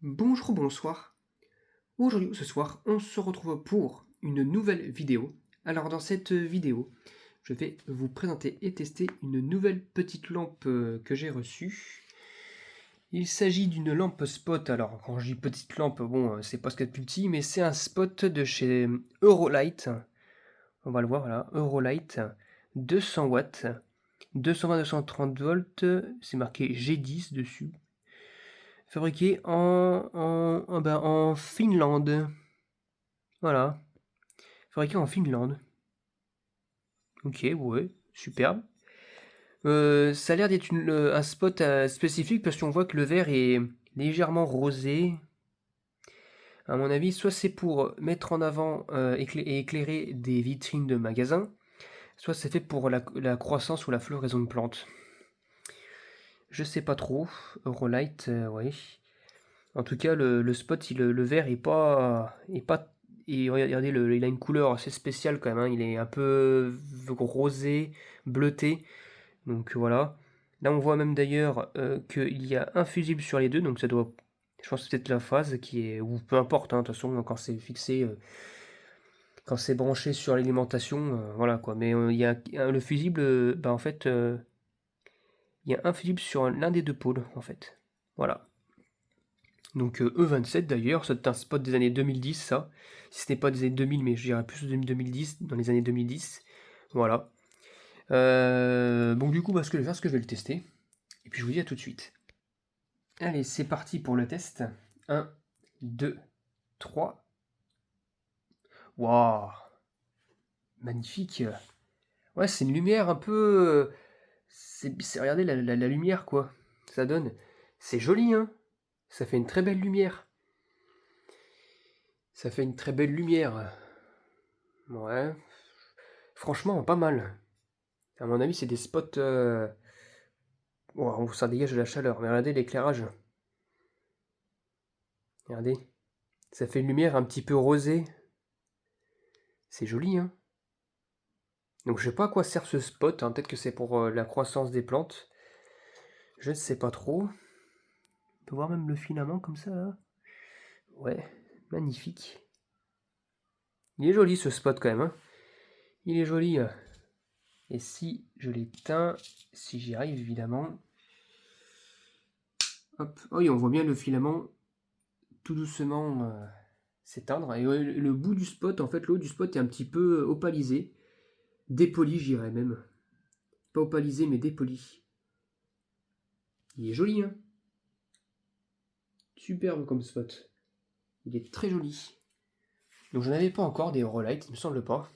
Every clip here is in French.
Bonjour, bonsoir. Aujourd'hui ou ce soir, on se retrouve pour une nouvelle vidéo. Alors dans cette vidéo, je vais vous présenter et tester une nouvelle petite lampe que j'ai reçue. Il s'agit d'une lampe spot. Alors quand je dis petite lampe, bon, c'est pas ce qu'il y a de plus petit, mais c'est un spot de chez Eurolight. On va le voir là, Eurolight, 200 watts, 220-230 volts, c'est marqué G10 dessus. Fabriqué en Finlande. Voilà. Fabriqué en Finlande. Ok, ouais, superbe. Ça a l'air d'être un spot spécifique parce qu'on voit que le verre est légèrement rosé. À mon avis, soit c'est pour mettre en avant et éclairer des vitrines de magasins, soit c'est fait pour la croissance ou la floraison de plantes. Je sais pas trop. Eurolight, ouais. En tout cas, le spot, le vert est pas. Et regardez, il a une couleur assez spéciale quand même, hein. Il est un peu rosé, bleuté. Donc voilà. Là, on voit même d'ailleurs qu'il y a un fusible sur les deux. Donc ça doit. Je pense que c'est peut-être la phase qui est. Ou peu importe, hein, de toute façon, quand c'est fixé. Quand c'est branché sur l'alimentation, voilà quoi. Mais il y a le fusible, bah en fait, il y a un fusible sur l'un des deux pôles, en fait. Voilà. Donc E27 d'ailleurs, c'est un spot des années 2010 ça. Si ce n'est pas des années 2000, mais je dirais plus 2010, dans les années 2010. Voilà. Bon du coup, ce que je vais faire, c'est que je vais le tester. Et puis je vous dis à tout de suite. Allez, c'est parti pour le test. 1, 2, 3. Waouh! Magnifique. Ouais, c'est une lumière un peu. Regardez la lumière quoi. Ça donne. C'est joli, hein? Ça fait une très belle lumière. Ça fait une très belle lumière. Ouais. Franchement, pas mal. À mon avis, c'est des spots où ça dégage de la chaleur. Mais regardez l'éclairage. Regardez. Ça fait une lumière un petit peu rosée. C'est joli, hein? Donc je sais pas à quoi sert ce spot, hein. Peut-être que c'est pour la croissance des plantes. Je ne sais pas trop. On peut voir même le filament comme ça, là. Ouais, magnifique. Il est joli ce spot quand même, hein. Il est joli. Et si je l'éteins, si j'y arrive évidemment. Hop. Oh oui, on voit bien le filament tout doucement s'éteindre. Et le bout du spot, en fait, le haut du spot est un petit peu opalisé. Dépoli, j'irais même. Pas opalisé, mais dépoli. Il est joli, hein? Superbe comme spot. Il est très joli. Donc je n'avais pas encore des Eurolight, il me semble pas.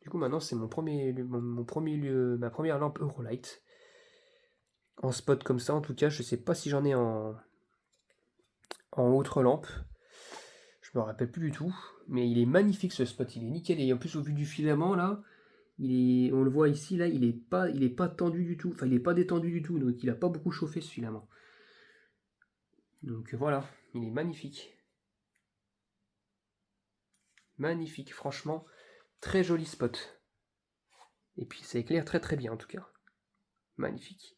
Du coup maintenant c'est ma première lampe Eurolight. En spot comme ça en tout cas, je sais pas si j'en ai en autre lampe. Je me rappelle plus du tout. Mais il est magnifique ce spot, il est nickel. Et en plus au vu du filament là, on le voit ici là, il est pas tendu du tout. Enfin il est pas détendu du tout, donc il a pas beaucoup chauffé ce filament. Donc voilà, il est magnifique. Magnifique, franchement, très joli spot. Et puis ça éclaire très très bien en tout cas. Magnifique.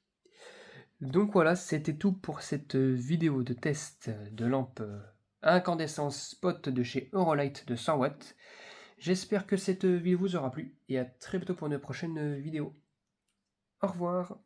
Donc voilà, c'était tout pour cette vidéo de test de lampe à incandescence spot de chez Eurolight de 100 watts. J'espère que cette vidéo vous aura plu et à très bientôt pour une prochaine vidéo. Au revoir.